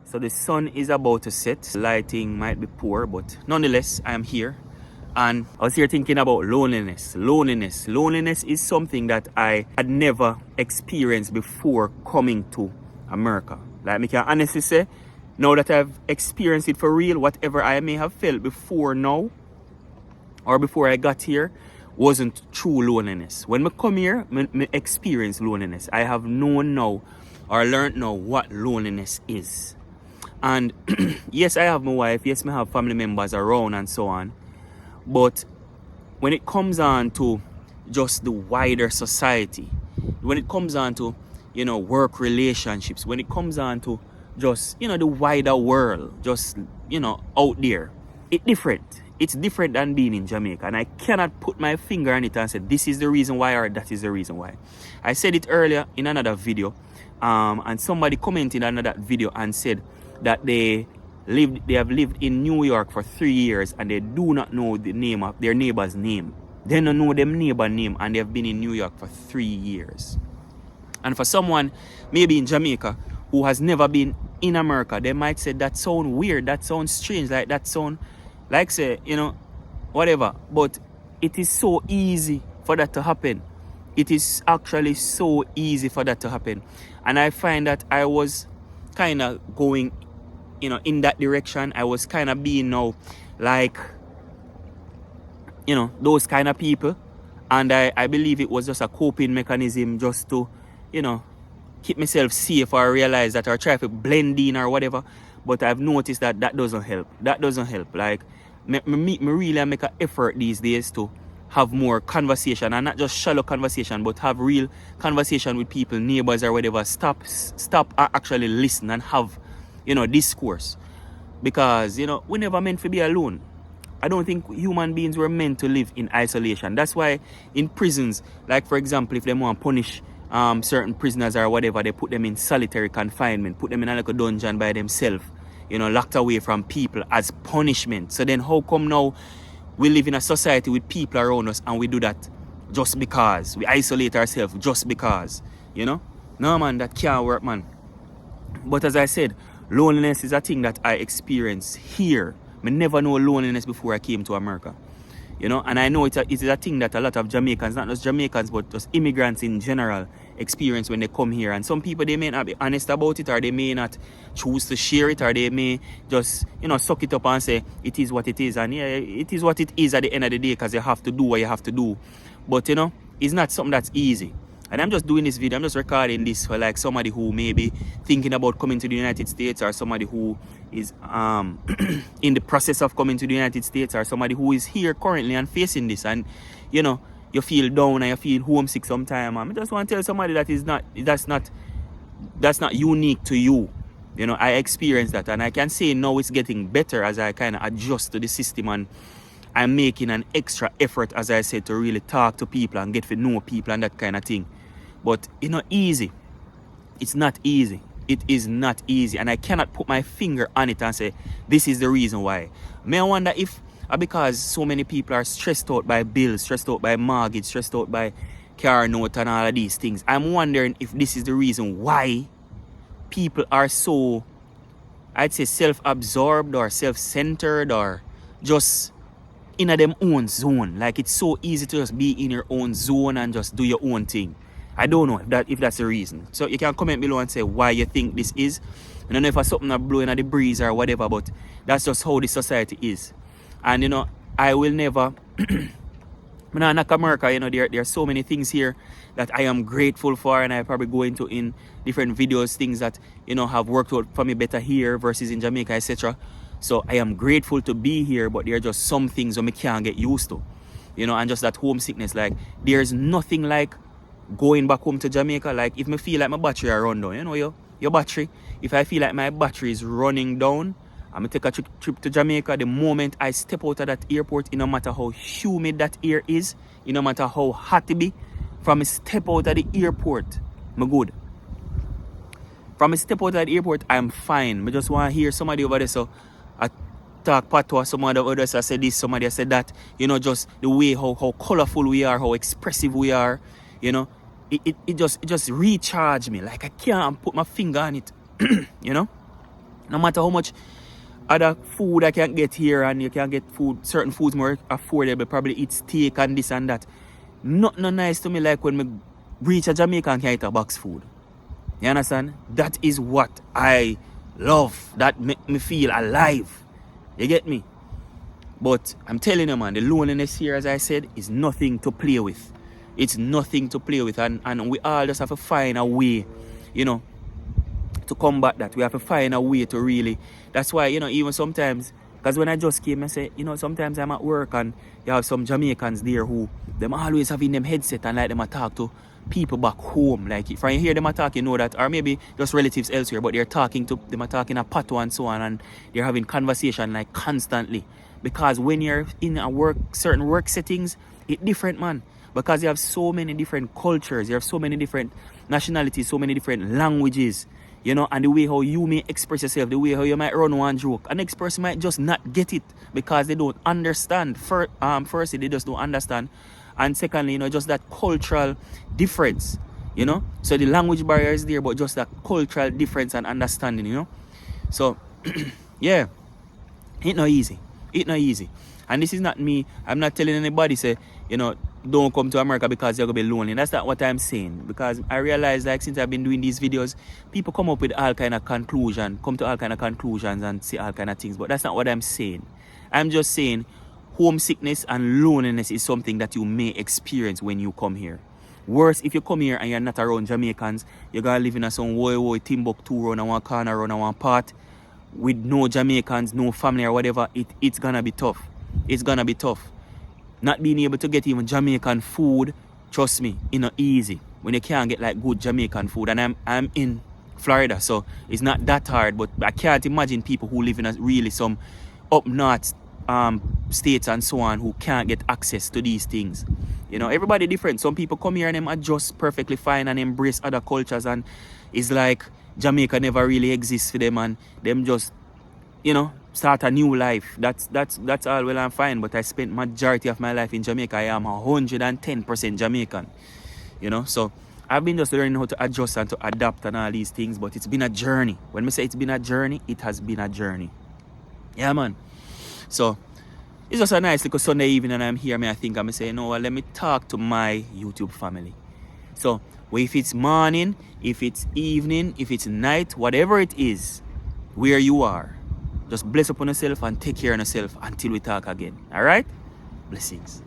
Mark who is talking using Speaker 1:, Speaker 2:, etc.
Speaker 1: So the sun is about to set. Lighting might be poor, but nonetheless, I am here. And I was here thinking about loneliness. Loneliness is something that I had never experienced before coming to America. Like, I can honestly say, now that I've experienced it for real, whatever I may have felt before now, or before I got here, wasn't true loneliness. When I come here, I experience loneliness. I have known now, or learned now, what loneliness is. And yes, I have my wife, yes, I have family members around and so on. But when it comes on to just the wider society, when it comes on to, work relationships, when it comes on to just, the wider world, just, out there, it's different. It's different than being in Jamaica. And I cannot put my finger on it and say, this is the reason why, or that is the reason why. I said it earlier in another video, and somebody commented on that video and said that they have lived in New York for 3 years and they do not know the name of their neighbor's name. They don't know them neighbor name, and they have been in New York for 3 years. And for someone maybe in Jamaica who has never been in America, they might say that sound weird, that sounds strange, like that sound like say, whatever. But it is so easy for that to happen. It is actually so easy for that to happen. And I find that I was kind of going in that direction. I was kind of being now like, those kind of people. And I believe it was just a coping mechanism just to, keep myself safe, or realize that, or try to blend in or whatever. But I've noticed that doesn't help. That doesn't help. Like, me really make an effort these days to have more conversation, and not just shallow conversation, but have real conversation with people, neighbors or whatever. Stop and actually listen and have, discourse. Because, we never meant to be alone. I don't think human beings were meant to live in isolation. That's why in prisons, like for example, if they want to punish certain prisoners or whatever, they put them in solitary confinement, put them in a little dungeon by themselves, locked away from people as punishment. So then how come now we live in a society with people around us and we do that just because? We isolate ourselves just because, No, man, that can't work, man. But as I said, loneliness is a thing that I experience here. I never know loneliness before I came to America. And I know it is a thing that a lot of Jamaicans, not just Jamaicans, but just immigrants in general, experience when they come here. And some people, they may not be honest about it, or they may not choose to share it, or they may just, suck it up and say, it is what it is. And yeah, it is what it is at the end of the day, because you have to do what you have to do. But, it's not something that's easy. And I'm just doing this video, I'm just recording this for like somebody who may be thinking about coming to the United States, or somebody who is in the process of coming to the United States, or somebody who is here currently and facing this, and you feel down and you feel homesick sometimes. I just want to tell somebody that's not unique to you. I experienced that, and I can say now it's getting better as I kind of adjust to the system, and I'm making an extra effort, as I said, to really talk to people and get to know people and that kind of thing. But it's not easy. It's not easy. It is not easy. And I cannot put my finger on it and say, this is the reason why. May I wonder if, because so many people are stressed out by bills, stressed out by mortgage, stressed out by car note and all of these things. I'm wondering if this is the reason why people are so, I'd say, self-absorbed or self-centered, or just in them own zone. Like, it's so easy to just be in your own zone and just do your own thing. I don't know if that's the reason. So you can comment below and say why you think this is. I don't know if it's something that's blowing at the breeze or whatever, but that's just how this society is. And I will never when I knock America, there are so many things here that I am grateful for, and I probably go into in different videos, things that have worked out for me better here versus in Jamaica, etc. So I am grateful to be here, but there are just some things that I can't get used to, and just that homesickness. Like, there's nothing like going back home to Jamaica. Like, if I feel like my battery are run down, your battery, if I feel like my battery is running down, I'm gonna take a trip to Jamaica. The moment I step out of that airport, no matter how humid that air is, no matter how hot it be, from a step out of the airport, I'm good. From a step out of the airport, I'm fine. I just want to hear somebody over there, so I talk patois, somebody over there so I said this, somebody I said that, just the way how colorful we are, how expressive we are, it just recharge me. Like, I can't put my finger on it, No matter how much other food I can get here, and you can get food, certain foods more affordable, probably eat steak and this and that. Not no nice to me like when me reach a Jamaica and can eat a box food. You understand? That is what I love. That make me feel alive. You get me? But I'm telling you, man, the loneliness here, as I said, is nothing to play with. It's nothing to play with. And we all just have to find a way, you know, to combat that. We have to find a way to really. That's why, you know, even sometimes, because when I just came, I say, you know, sometimes I'm at work and you have some Jamaicans there who, them always having them headset and like them talk to people back home. Like if you hear them attack, you know that, or maybe just relatives elsewhere, but they're talking to them, are talking a patois and so on, and they're having conversation like constantly. Because when you're in a certain work settings, it's different, man. Because you have so many different cultures, you have so many different nationalities, so many different languages, you know, and the way how you may express yourself, the way how you might run one joke. An next person might just not get it because they don't understand. Firstly, they just don't understand. And secondly, you know, just that cultural difference, you know. So the language barrier is there, but just that cultural difference and understanding, you know. So, yeah, it's not easy. It's not easy. And this is not me. I'm not telling anybody, say, you know, don't come to America because you're going to be lonely. That's not what I'm saying. Because I realize, like, since I've been doing these videos, people come up with all kind of conclusions, come to all kind of conclusions and say all kind of things. But that's not what I'm saying. I'm just saying homesickness and loneliness is something that you may experience when you come here. Worse, if you come here and you're not around Jamaicans, you're going to live in a some woy Timbuktu around one corner, around one part, with no Jamaicans, no family or whatever. It's going to be tough. It's going to be tough. Not being able to get even Jamaican food, trust me, it's not easy. When you can't get like good Jamaican food. And I'm in Florida, so it's not that hard. But I can't imagine people who live in really some up north states and so on who can't get access to these things. You know, everybody different. Some people come here and them adjust perfectly fine and embrace other cultures, and it's like Jamaica never really exists for them, and them just, you know, start a new life. That's all well and fine. But I spent majority of my life in Jamaica. I am 110% Jamaican. You know, so I've been just learning how to adjust and to adapt and all these things. But it's been a journey. When we say it's been a journey, it has been a journey. Yeah, man. So it's just a nice little Sunday evening and I'm here. I think I'm saying, no, let me talk to my YouTube family. So if it's morning, if it's evening, if it's night, whatever it is, where you are, just bless upon yourself and take care of yourself until we talk again. All right? Blessings.